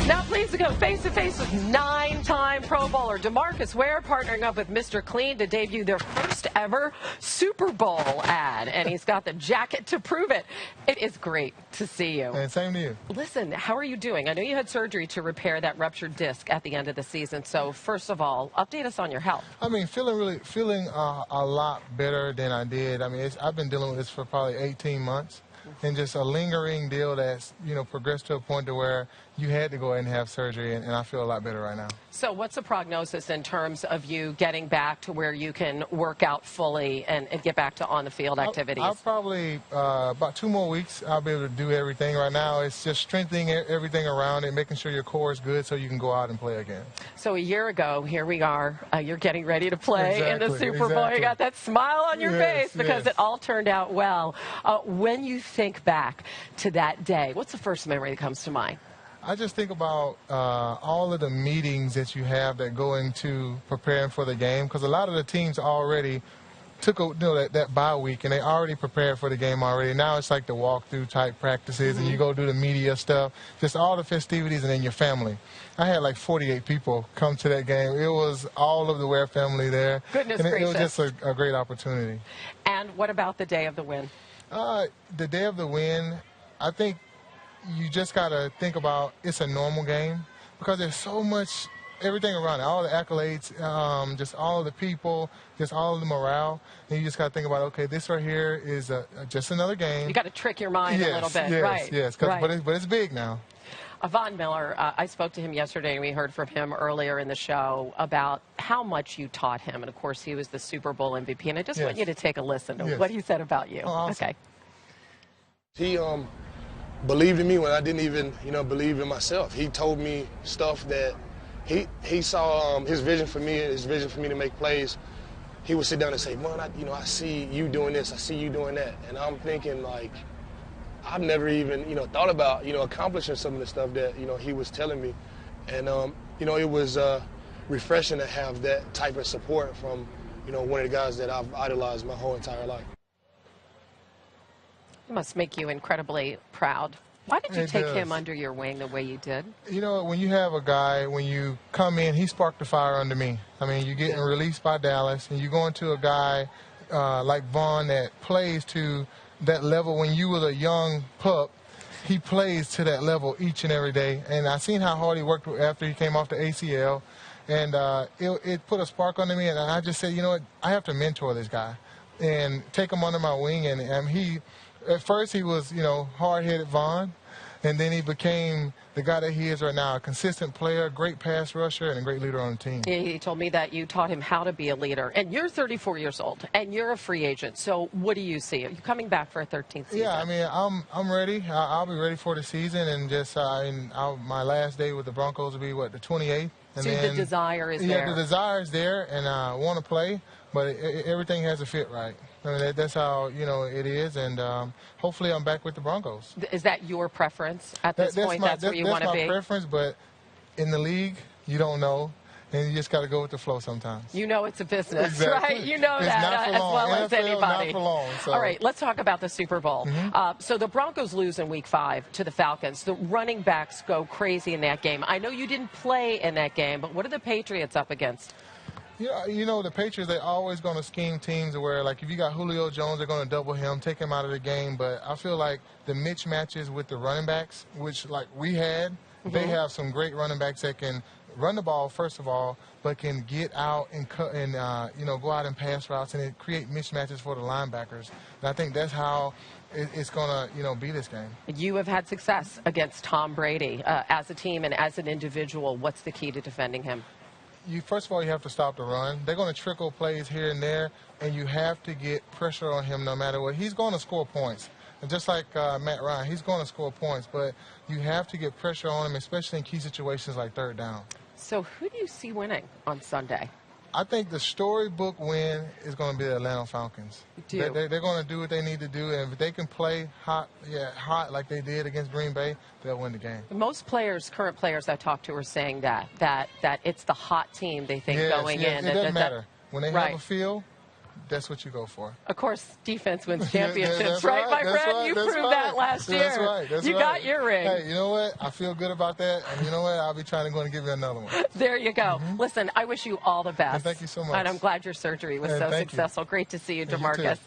Now pleased to go face-to-face with 9-time Pro Bowler DeMarcus Ware, partnering up with Mr. Clean to debut their first ever Super Bowl ad. And he's got the jacket to prove it. It is great to see you. And same to you. Listen, how are you doing? I know you had surgery to repair that ruptured disc at the end of the season. So first of all, update us on your health. I mean, feeling a lot better than I did. I mean, I've been dealing with this for probably 18 months. And just a lingering deal that's, progressed to a point to where you had to go ahead and have surgery, and I feel a lot better right now. So what's the prognosis in terms of you getting back to where you can work out fully and get back to on-the-field activities? I'll probably, about 2 more weeks, I'll be able to do everything. Right now, it's just strengthening everything around it, making sure your core is good so you can go out and play again. So a year ago, here we are, you're getting ready to play in the Super Bowl. You got that smile on your face because it all turned out well. When you think back to that day, what's the first memory that comes to mind? I just think about all of the meetings that you have that go into preparing for the game, because a lot of the teams already took that bye week and they already prepared for the game already. Now it's like the walkthrough type practices, and you go do the media stuff, just all the festivities, and then your family. I had like 48 people come to that game. It was all of the Ware family there. Goodness and gracious. It was just a great opportunity. And what about the day of the win? The day of the win, I think you just got to think about it's a normal game, because there's so much, everything around it, all the accolades, just all of the people, just all of the morale. And you just got to think about, okay, this right here is just another game. You got to trick your mind a little bit, right? Yes, right. But it's big now. Von Miller, I spoke to him yesterday, and we heard from him earlier in the show about how much you taught him. And, of course, he was the Super Bowl MVP. And I just want you to take a listen to what he said about you. Oh, awesome. Okay. He believed in me when I didn't even, believe in myself. He told me stuff that he saw his vision for me, to make plays. He would sit down and say, "Man, I see you doing this, I see you doing that," and I'm thinking, like, I've never even thought about accomplishing some of the stuff that he was telling me, and it was refreshing to have that type of support from one of the guys that I've idolized my whole entire life. It must make you incredibly proud. Why did you take him under your wing the way you did? When you have a guy, when you come in, he sparked the fire under me. I mean, you're getting released by Dallas, and you go into a guy like Vaughn that plays to that level. When you was a young pup, he plays to that level each and every day. And I seen how hard he worked after he came off the ACL, and it put a spark under me. And I just said, I have to mentor this guy and take him under my wing. And he. At first, he was, hard-headed Vaughn, and then he became the guy that he is right now, a consistent player, great pass rusher, and a great leader on the team. He told me that you taught him how to be a leader. And you're 34 years old, and you're a free agent. So what do you see? Are you coming back for a 13th season? Yeah, I mean, I'm ready. I'll be ready for the season, and just my last day with the Broncos will be, the 28th? And so then, the desire is there. Yeah, the desire is there, and I want to play, but everything has to fit right. I mean, that's how, it is, and hopefully I'm back with the Broncos. Is that your preference at this point? That's where you want to be? That's my preference, but in the league, you don't know, and you just got to go with the flow sometimes. It's a business, right? You know it's that as well as anybody. Not for long, so. All right, let's talk about the Super Bowl. So the Broncos lose in Week 5 to the Falcons. The running backs go crazy in that game. I know you didn't play in that game, but what are the Patriots up against? The Patriots, they're always going to scheme teams where, like, if you got Julio Jones, they're going to double him, take him out of the game. But I feel like the mismatches with the running backs, which, like, we had, they have some great running backs that can run the ball, first of all, but can get out and go out and pass routes, and it create mismatches for the linebackers. And I think that's how it's going to, be this game. You have had success against Tom Brady as a team and as an individual. What's the key to defending him? First of all, you have to stop the run. They're going to trickle plays here and there, and you have to get pressure on him no matter what. He's going to score points. And just like Matt Ryan, he's going to score points, but you have to get pressure on him, especially in key situations like third down. So who do you see winning on Sunday? I think the storybook win is going to be the Atlanta Falcons. They're going to do what they need to do, and if they can play hot like they did against Green Bay, they'll win the game. Most players, current players I talked to, are saying that it's the hot team they think going in. It doesn't matter. When they have a feel, that's what you go for. Of course, defense wins Yeah, championships, that's right, my that's friend? right, You that's proved right. that last year. That's right. That's you right. got your ring. Hey, you know what? I feel good about that, and you know what? I'll be trying to go and give you another one. There you go. Listen, I wish you all the best. And thank you so much. And I'm glad your surgery was And so thank you. successful. Great to see you, And you too. DeMarcus.